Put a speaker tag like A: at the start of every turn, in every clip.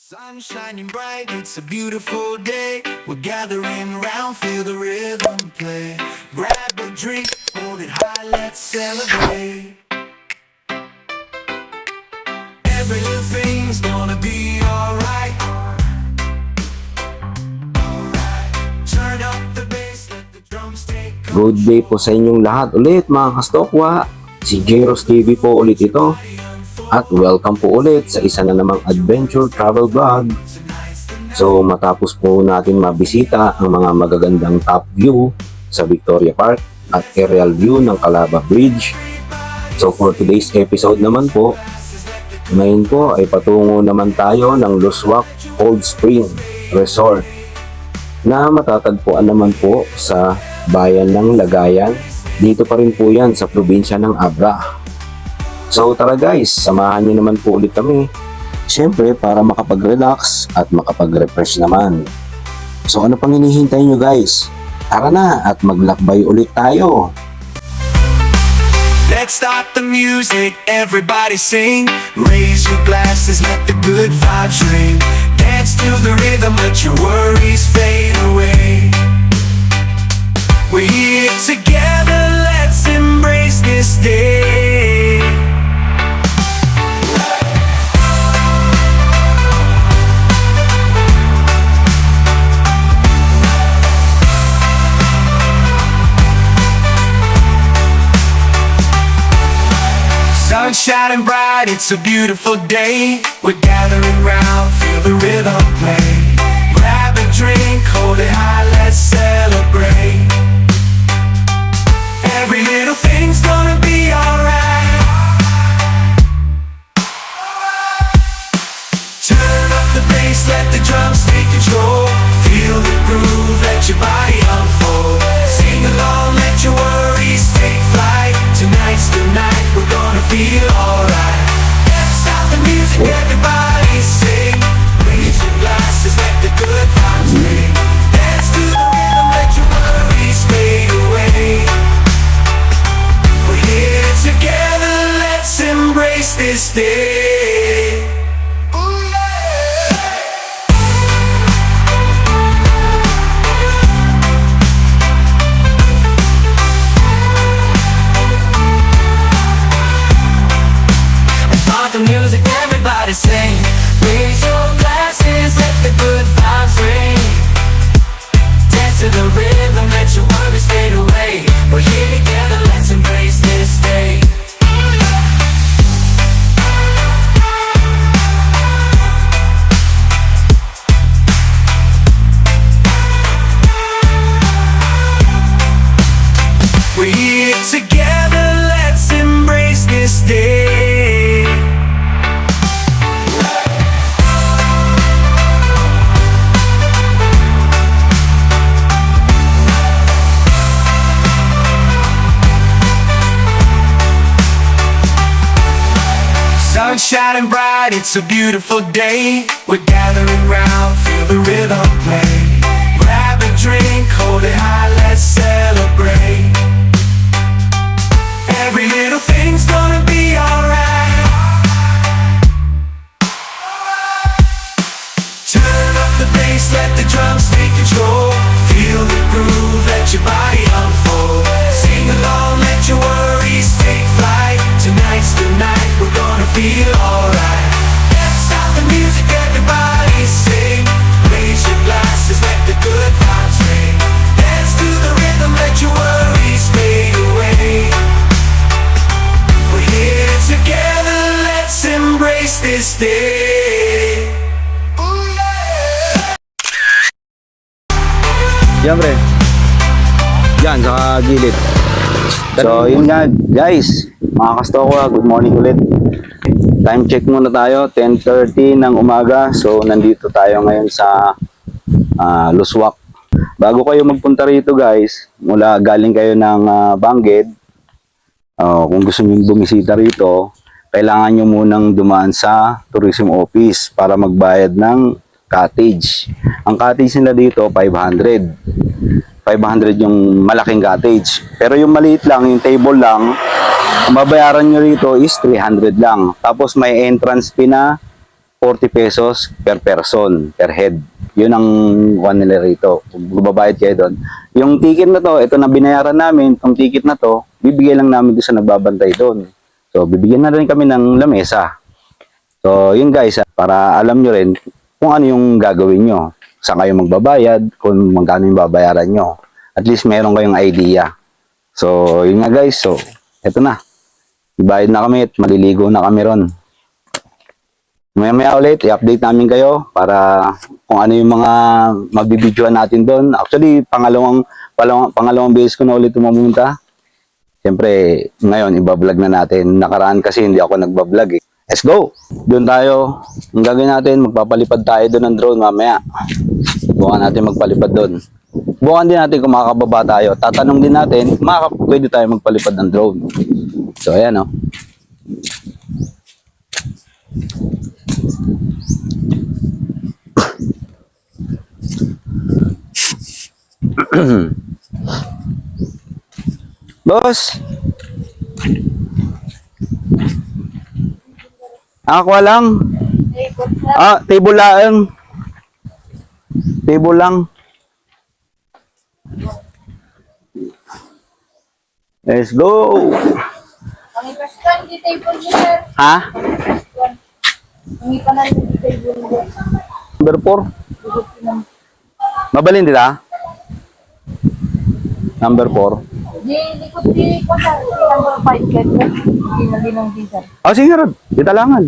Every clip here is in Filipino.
A: Sun shining bright, it's a beautiful day. We're gathering around, feel the rhythm play. Grab a drink, hold it high, let's celebrate. Every little thing's gonna be alright. Turn up the bass, let the drums take control.
B: Good day po sa inyong lahat ulit mga kastokwa. Si Jeros TV po ulit ito. At welcome po ulit sa isa na namang adventure travel vlog. So matapos po natin mabisita ang mga magagandang top view sa Victoria Park at aerial view ng Calaba Bridge. So for today's episode naman po, ngayon po ay patungo naman tayo ng Luswak Cold Spring Resort na matatagpuan naman po sa bayan ng Lagayan. Dito pa rin po yan sa probinsya ng Abra. So tara guys, samahan niyo naman po ulit kami. Siyempre para makapag-relax at makapag-refresh naman. So ano pang hinihintay niyo guys? Tara na at maglakbay ulit tayo.
A: Let's start the music, everybody sing. Raise your glasses, let the good vibes ring. Dance to the rhythm, let your worries fade away. We're here together, let's embrace this day. Sun shining bright, it's a beautiful day. We're gathering round, feel the rhythm play. Grab a drink, hold it high, let's celebrate. Every little thing's gonna be alright. Turn up the bass, let the drums take control. Feel the groove, let your body unfold. Sing along, let your worries take flight. Tonight's the night, we're gonna feel alright. Let's stop the music, everybody sing. Raise your glasses, let the good vibes ring. Dance to the rhythm, let your worries fade away. We're here together, let's embrace this day. Ooh, yeah. Start the music, everybody sing. Raise your glasses, let the good vibes ring. Dance to the rhythm, let your worries fade away. We're here together, let's embrace this day. We're here together, let's embrace this day. Sun shining bright, it's a beautiful day. We're gathering round, feel the rhythm play. Grab a drink, hold it high, let's celebrate. Every little thing's gonna be alright. Turn up the bass, let the drums take control. Feel the groove, let your body unfold. Sing along, let your worries take flight. Tonight's the night, we're gonna feel alright. Let's stop the music, everybody sing. Raise your glasses, let the good vibes ring. Dance to the rhythm, let your worries fade away. We're here together, let's embrace this day. Ooh, yeah.
B: Yan pre. Yan sa gilid. So yun nga guys, mga kastokwa, good morning ulit. Time check muna tayo, 10:30 ng umaga. So nandito tayo ngayon sa Luswak. Bago kayo magpunta rito guys, galing kayo ng Bangged, kung gusto niyo bumisita rito, kailangan nyo munang dumaan sa tourism office para magbayad ng cottage. Ang cottage nila dito 500 yung malaking cottage. Pero yung maliit lang, yung table lang, ang babayaran nyo rito is 300 lang. Tapos may entrance fee na
C: 40 pesos per person, per head. Yun ang one nila rito. Kung babayad kayo doon. Yung ticket na to, ito na binayaran namin, itong ticket na to, bibigay lang namin doon sa nagbabantay doon. So, bibigyan na rin kami ng lamesa. So, yun guys, para alam nyo rin kung ano yung gagawin nyo. Saan kayo magbabayad, kung magkano yung babayaran nyo. At least meron kayong idea. So, yun nga guys. So, eto na. Ibayad na kami at maliligo na kami ron. Maya ulit, i-update namin kayo para kung ano yung mga mabibidyoan natin doon. Actually, pangalawang beses ko na ulit pumunta. Siyempre, ngayon, ibablog na natin. Nakaraan kasi hindi ako nagbablog eh. Let's go! Doon tayo. Ang gagawin natin, magpapalipad tayo doon ng drone mamaya. Bukan natin magpalipad doon. Bukan din natin kung makakababa tayo. Tatanong din natin, pwede tayo magpalipad ng drone. So, ayan o. Boss! Ako lang. Table lang. Table lang. Let's go!
D: Ang ipastan, di table mo, sir.
C: Ha?
D: Ang ipanan, di table mo.
C: Number 4. Mabalin dita? Number 4.
D: Di, likod di ko, sir. Di number 5, kahit di na linong di, sir.
C: Oh, sige rod. Ditalangan.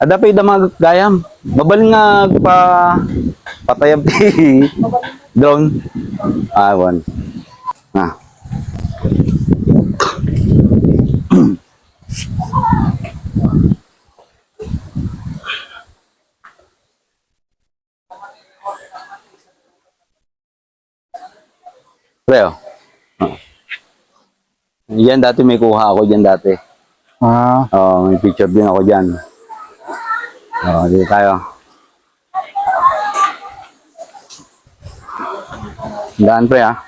C: Ada pa damag gayam. Mabalin nga patayab ti drone. One. Ah. Leo. Yan dati may kuha ako diyan dati. May picture din ako diyan. Dito tayo. Daan pre ah.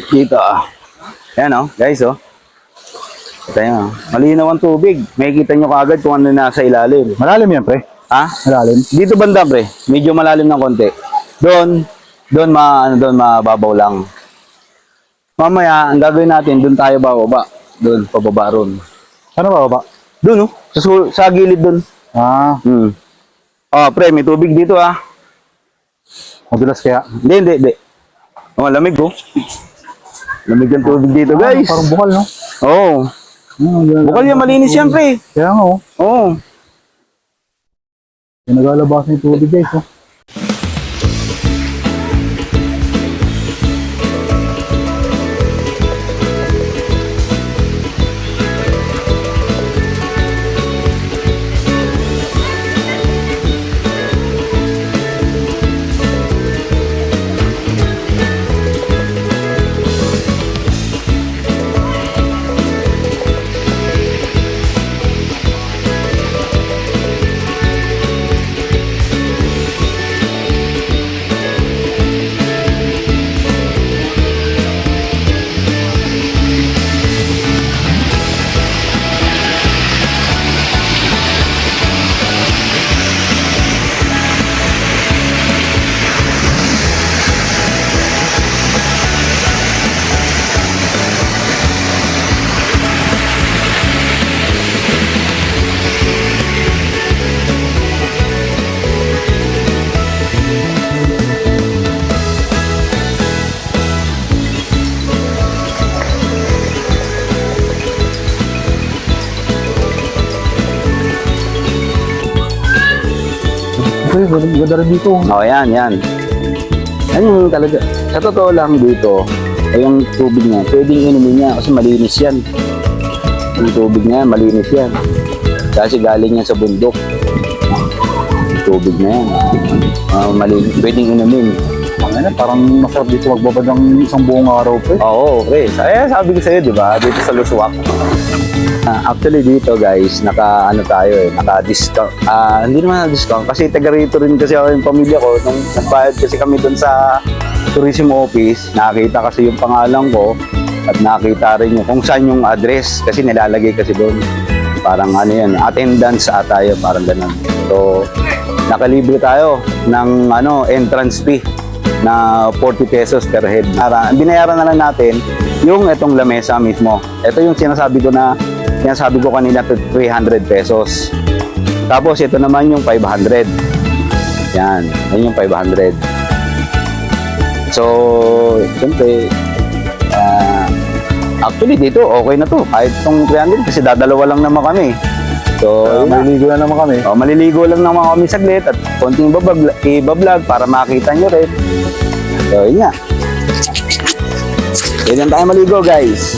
C: Dito ah. Ayan oh, guys oh. Ito yun. Malinaw ang tubig. Makikita nyo kaagad kung ano nasa ilalim.
E: Malalim yan, pre.
C: Ha?
E: Malalim.
C: Dito banda, pre. Medyo malalim ng konti. Doon mababaw lang. Mamaya, ang gagawin natin, doon tayo bababa. Doon, pababa ron.
E: Ano ba, baba?
C: Doon, oh. Sa gilid doon. Oh, pre, may tubig dito, ah.
E: Madulas kaya.
C: Hindi. Oh, lamig, oh. Lamig ang tubig dito, guys.
E: Parang bukal, no?
C: Oo. Bukal yan, malinis yan, pre.
E: Kaya nga, oh.
C: Oo.
E: Nagalabas ng tubig, guys, oh. Pre, ganda rin dito.
C: Oh, yan. Yan yung talaga. Sa totoo lang dito, ay yung tubig niya, pwedeng inumin niya kasi malinis yan. Yung tubig niya, malinis yan. Kasi galing yan sa bundok. Yung tubig na yan. Malinis, pwedeng inumin.
E: Parang masarap dito magbabad ng isang buong araw, pre.
C: Oo, pre. Sabi ko sa'yo, di ba? Dito sa Luswak. Actually dito guys, naka-discount. Hindi naman na-discount kasi taga rito rin kasi ako yung pamilya ko. Nung nagbayad kasi kami doon sa tourism office, nakita kasi yung pangalan ko at nakita rin yung kung saan yung address kasi nilalagay kasi doon. Parang ano yan, attendance ata yun, parang ganun. So, nakalibre tayo ng entrance fee na 40 pesos per head. Binayaran na lang natin yung itong lamesa mismo. Ito yung sinasabi ko kanina, 300 pesos. Tapos ito naman yung 500. Yan yung 500. So, siyempre, actually dito okay na to. Kahit itong 300 kasi dadalawa lang naman kami. So, yun na.
E: Maliligo na naman kami.
C: Maliligo lang naman kami saglit at konting ibablog para makita nyo rin. So, yun nga. Pwede tayo maligo guys.